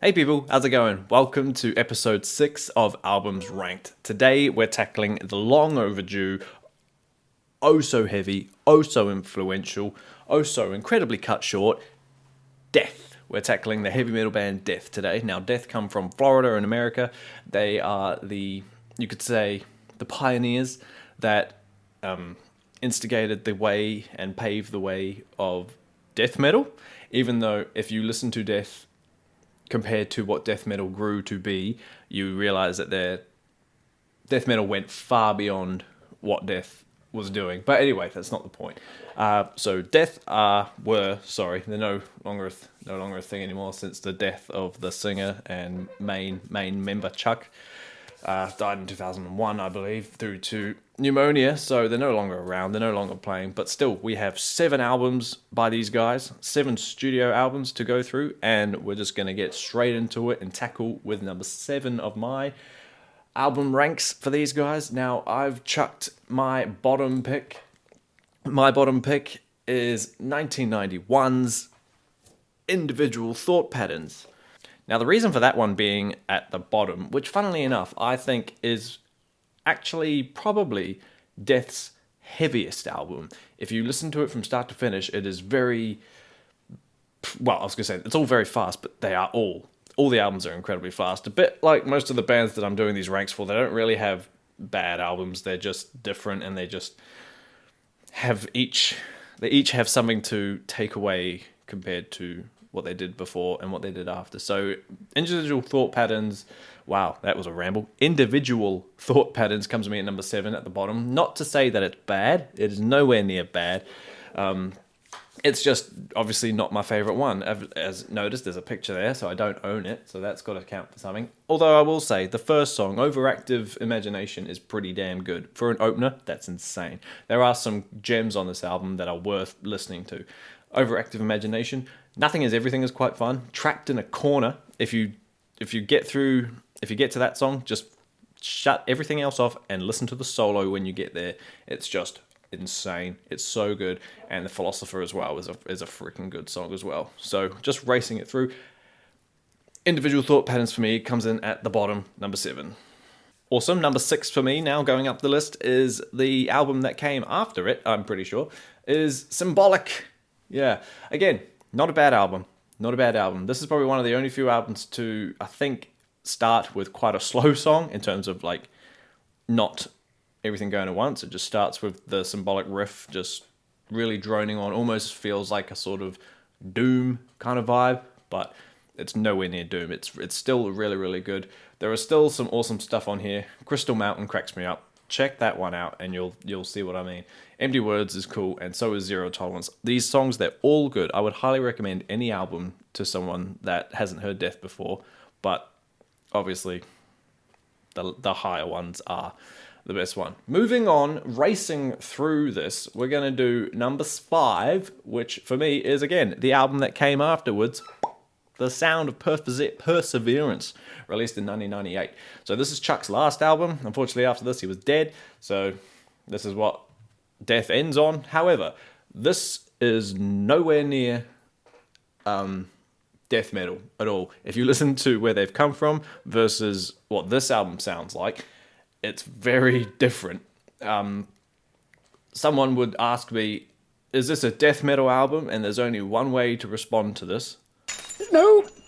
Hey people, how's it going? Welcome to episode 6 of Albums Ranked. Today we're tackling the long overdue, oh so heavy, oh so influential, oh so incredibly cut short, Death. We're tackling the heavy metal band Death today. Now, Death come from Florida in America. They are you could say, the pioneers that instigated the way and paved the way of death metal. Even though if you listen to Death compared to what death metal grew to be, you realize that their death metal went far beyond what Death was doing. But anyway, that's not the point. So Death they're no longer a thing anymore since the death of the singer and main member Chuck. Died in 2001, I believe, through to pneumonia. So they're no longer around. They're no longer playing. But still, we have 7 albums by these guys, 7 studio albums to go through, and we're just going to get straight into it and tackle with number 7 of my album ranks for these guys. Now, I've chucked my bottom pick. My bottom pick is 1991's Individual Thought Patterns. Now, the reason for that one being at the bottom, which funnily enough, I think is actually probably Death's heaviest album. If you listen to it from start to finish, it is very, well, I was going to say, it's all very fast, but they are all the albums are incredibly fast. A bit like most of the bands that I'm doing these ranks for, they don't really have bad albums. They're just different, and they just they each have something to take away compared to what they did before and what they did after. So Individual Thought Patterns, wow, that was a ramble. Individual Thought Patterns comes to me at number 7 at the bottom. Not to say that it's bad. It is nowhere near bad. It's just obviously not my favorite one. As noticed, there's a picture there, so I don't own it, so that's got to count for something. Although I will say, the first song, Overactive Imagination, is pretty damn good. For an opener, that's insane. There are some gems on this album that are worth listening to. Overactive Imagination, Nothing is Everything is quite fun. Trapped in a Corner, if you get to that song, just shut everything else off and listen to the solo when you get there. It's just insane. It's so good. And The Philosopher as well is a freaking good song as well. So just racing it through. Individual Thought Patterns for me comes in at the bottom, number 7. Awesome. Number 6 for me, now going up the list, is the album that came after it, I'm pretty sure, is Symbolic. Yeah. Again, not a bad album. Not a bad album. This is probably one of the only few albums to, I think, start with quite a slow song in terms of like not everything going at once. It just starts with the symbolic riff just really droning on. Almost feels like a sort of doom kind of vibe, but it's nowhere near doom. It's still really, really good. There is still some awesome stuff on here. Crystal Mountain cracks me up. Check that one out and you'll see what I mean. Empty Words is cool, and so is Zero Tolerance. These songs, they're all good. I would highly recommend any album to someone that hasn't heard Death before, but obviously the higher ones are the best one. Moving on, racing through this, we're going to do number 5, which for me is, again, the album that came afterwards, The Sound of Perseverance, released in 1998. So this is Chuck's last album. Unfortunately, after this, he was dead. So this is what Death ends on. However, this is nowhere near death metal at all. If you listen to where they've come from versus what this album sounds like, it's very different. Someone would ask me, is this a death metal album? And there's only one way to respond to this.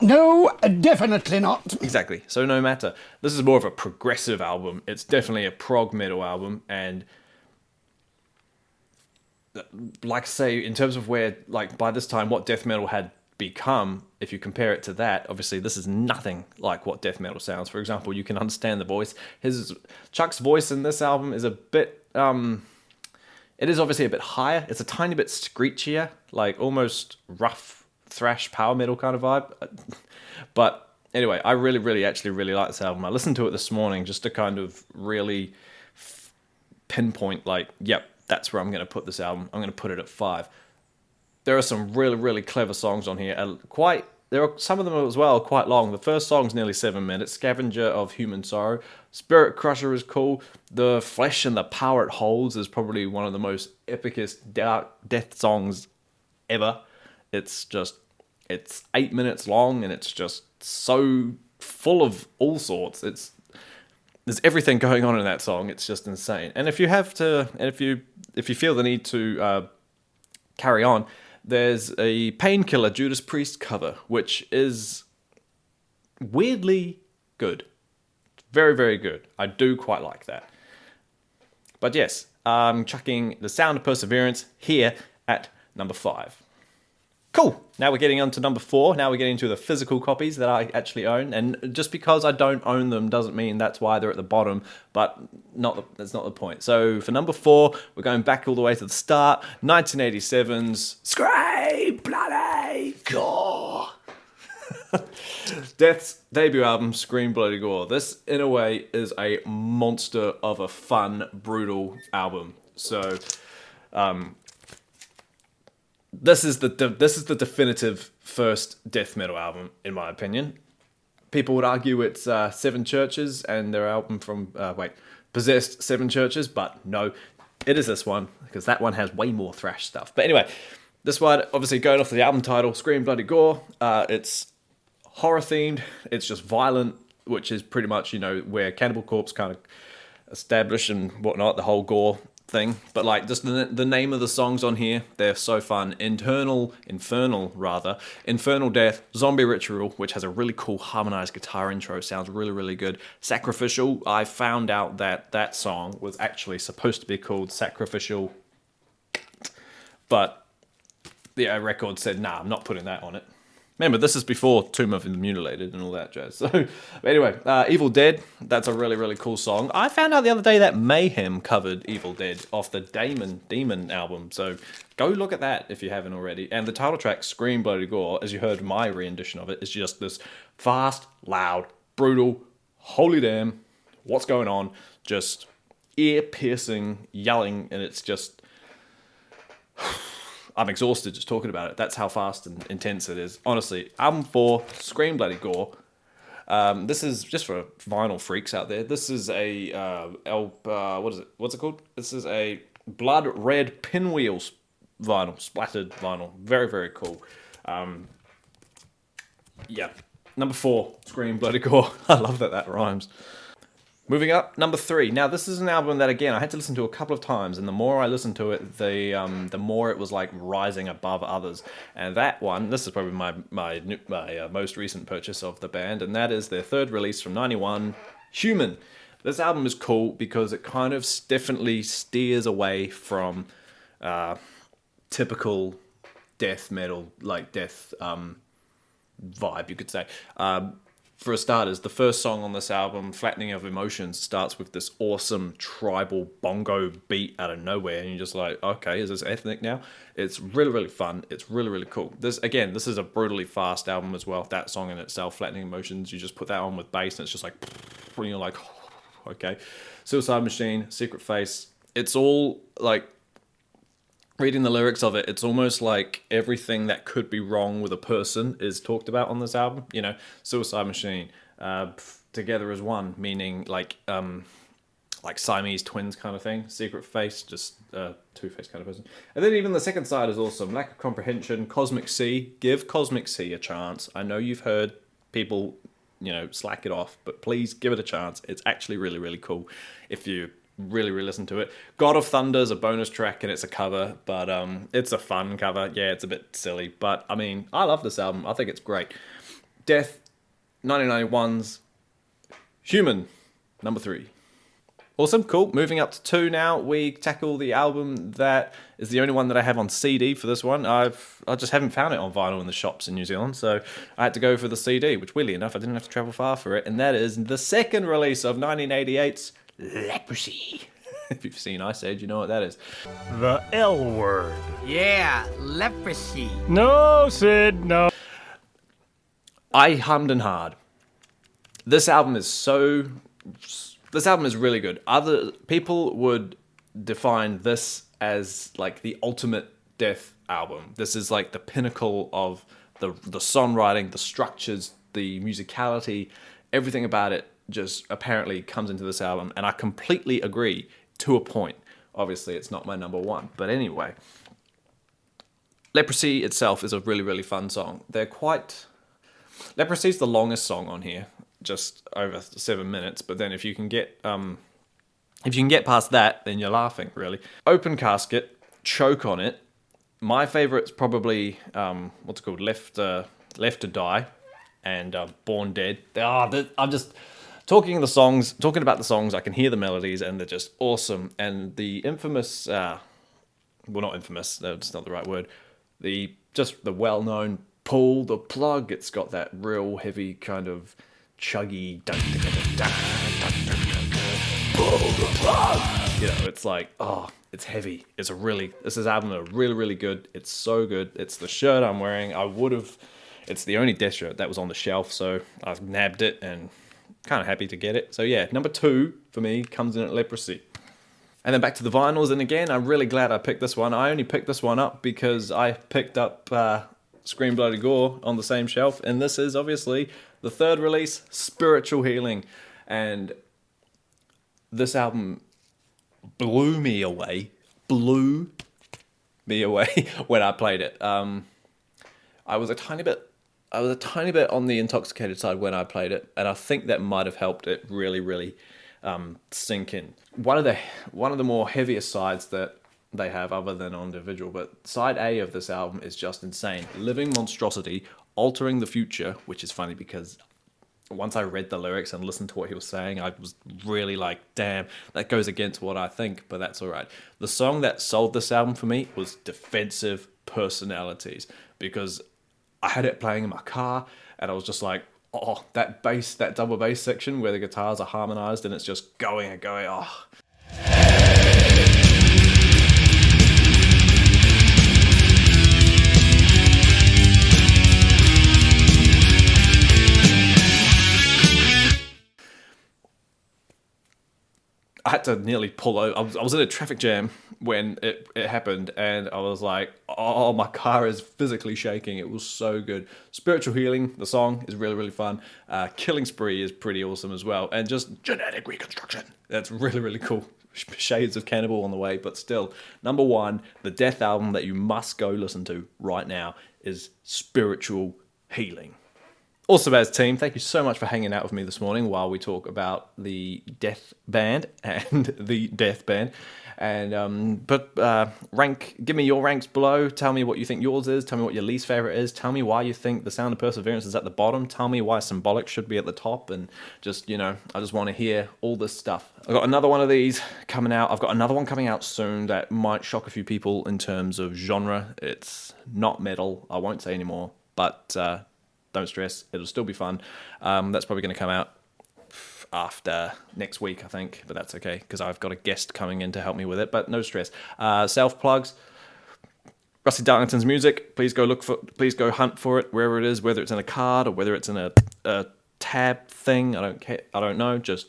No, definitely not. Exactly. So no matter. This is more of a progressive album. It's definitely a prog metal album. And like I say, in terms of where, like, by this time, what death metal had become, if you compare it to that, obviously this is nothing like what death metal sounds. For example, you can understand the voice. Chuck's voice in this album is a bit, it is obviously a bit higher. It's a tiny bit screechier, like almost rough thrash power metal kind of vibe. But anyway, I really actually really like this album. I listened to it this morning just to kind of really pinpoint, like, yep, that's where I'm going to put this album. I'm going to put it at 5. There are some really clever songs on here. There are some of them as well quite long. The first song's nearly 7 minutes. Scavenger of Human Sorrow. Spirit Crusher is cool. The Flesh and the Power It Holds is probably one of the most epicest death songs ever. It's just It's 8 minutes long, and it's just so full of all sorts. There's everything going on in that song. It's just insane. And if you feel the need to carry on, there's a Painkiller Judas Priest cover, which is weirdly good. Very, very good. I do quite like that. But yes, I'm chucking The Sound of Perseverance here at number 5. Cool. Now we're getting on to number 4. Now we're getting to the physical copies that I actually own. And just because I don't own them doesn't mean that's why they're at the bottom. But that's not the point. So for number 4, we're going back all the way to the start. 1987's Scream Bloody Gore. Death's debut album, Scream Bloody Gore. This, in a way, is a monster of a fun, brutal album. So, this is the definitive first death metal album, in my opinion. People would argue it's Seven Churches and their album from Possessed Seven Churches, but no, it is this one because that one has way more thrash stuff. But anyway, this one, obviously going off the album title, Scream Bloody Gore. It's horror themed. It's just violent, which is pretty much where Cannibal Corpse kind of established and whatnot, the whole gore thing. But like just the name of the songs on here, they're so fun. Infernal Death, Zombie Ritual, which has a really cool harmonized guitar intro, sounds really, really good. Sacrificial, I found out that song was actually supposed to be called Sacrificial, but the record said, nah, I'm not putting that on it. Remember, this is before Tomb of the Mutilated and all that jazz. So, anyway, Evil Dead, that's a really, really cool song. I found out the other day that Mayhem covered Evil Dead off the Demon album. So, go look at that if you haven't already. And the title track, Scream Bloody Gore, as you heard my rendition of it, is just this fast, loud, brutal, holy damn, what's going on? Just ear-piercing yelling, and it's just... I'm exhausted just talking about it. That's how fast and intense it is. Honestly, album 4, Scream Bloody Gore. This is just for vinyl freaks out there. This is a what is it? What's it called? This is a blood red pinwheel vinyl, splattered vinyl. Very, very cool. Yeah. Number 4, Scream Bloody Gore. I love that rhymes. Moving up, number 3. Now, this is an album that, again, I had to listen to a couple of times, and the more I listened to it, the more it was like rising above others. And that one, this is probably my most recent purchase of the band, and that is their third release from '91, Human. This album is cool because it kind of definitely steers away from typical death metal, like death vibe, you could say. For starters, the first song on this album, Flattening of Emotions, starts with this awesome tribal bongo beat out of nowhere, and you're just like, okay, is this ethnic now? It's really, really fun. It's really, really cool. This is a brutally fast album as well. That song in itself, Flattening Emotions, you just put that on with bass, and it's just like, and you're like, okay. Suicide Machine, Secret Face, it's all like, reading the lyrics of it, it's almost like everything that could be wrong with a person is talked about on this album. Suicide Machine, Together as One, meaning like Siamese twins kind of thing. Secret Face, just two-faced kind of person. And then even the second side is awesome. Lack of Comprehension, Cosmic Sea. Give Cosmic Sea a chance. I know you've heard people, slack it off, but please give it a chance. It's actually really, really cool if you really, really listen to it. God of Thunder is a bonus track and it's a cover, but it's a fun cover. Yeah, it's a bit silly, but I mean, I love this album. I think it's great. Death, 1991's Human, number 3. Awesome, cool. Moving up to 2 now, we tackle the album that is the only one that I have on CD for this one. I just haven't found it on vinyl in the shops in New Zealand, so I had to go for the CD, which weirdly enough, I didn't have to travel far for it, and that is the second release of 1988's Leprosy. If you've seen Ice Age, you know what that is. The L word. Yeah, leprosy. No, Sid, no. I hummed and hard. This album is really good. Other people would define this as like the ultimate death album. This is like the pinnacle of the songwriting, the structures, the musicality, everything about it just apparently comes into this album, and I completely agree to a point. Obviously, it's not my number 1, but anyway. Leprosy itself is a really, really fun song. Leprosy's the longest song on here, just over 7 minutes. But then if you can get past that, then you're laughing, really. Open Casket, Choke on It. My favourite's probably what's it called, Left to Die, and Born Dead. I'm just talking about the songs. I can hear the melodies, and they're just awesome. And the infamous, well, not infamous. That's not the right word. The well-known Pull the Plug. It's got that real heavy kind of chuggy. Pull the plug. It's like, it's heavy. This album is really, really good. It's so good. It's the shirt I'm wearing. It's the only Death shirt that was on the shelf, so I nabbed it and kind of happy to get it. So yeah, number 2 for me comes in at Leprosy. And then back to the vinyls, and again, I'm really glad I picked this one. I only picked this one up because I picked up Scream Bloody Gore on the same shelf, and this is obviously the third release, Spiritual Healing. And this album blew me away when I played it. I was a tiny bit on the intoxicated side when I played it, and I think that might have helped it really, really sink in. One of the more heaviest sides that they have, other than on Individual, but side A of this album is just insane. Living Monstrosity, Altering the Future, which is funny because once I read the lyrics and listened to what he was saying, I was really like, damn, that goes against what I think, but that's all right. The song that sold this album for me was Defensive Personalities, because I had it playing in my car, and I was just like, oh, that double bass section where the guitars are harmonized and it's just going and going, oh. I had to nearly pull over. I was in a traffic jam when it happened, and I was like, oh, my car is physically shaking. It was so good. Spiritual Healing, the song, is really, really fun. Killing Spree is pretty awesome as well. And just Genetic Reconstruction. That's really, really cool. Shades of Cannibal on the way, but still. Number 1, the Death album that you must go listen to right now is Spiritual Healing. Also, as team, thank you so much for hanging out with me this morning while we talk about the Death Band and the Death Band. And give me your ranks below. Tell me what you think yours is. Tell me what your least favorite is. Tell me why you think The Sound of Perseverance is at the bottom. Tell me why Symbolic should be at the top. And just, I just want to hear all this stuff. I've got another one of these coming out. I've got another one coming out soon that might shock a few people in terms of genre. It's not metal. I won't say anymore, but don't stress, it'll still be fun. That's probably going to come out after next week, I think, but that's okay because I've got a guest coming in to help me with it, but no stress. Self plugs. Rusty Darlington's music, please go hunt for it wherever it is, whether it's in a card or whether it's in a tab thing. I don't care. I don't know. Just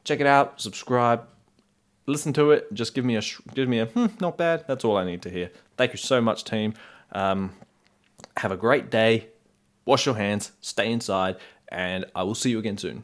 check it out, subscribe, listen to it. Just give me a not bad. That's all I need to hear. Thank you so much, team. Have a great day. Wash your hands, stay inside, and I will see you again soon.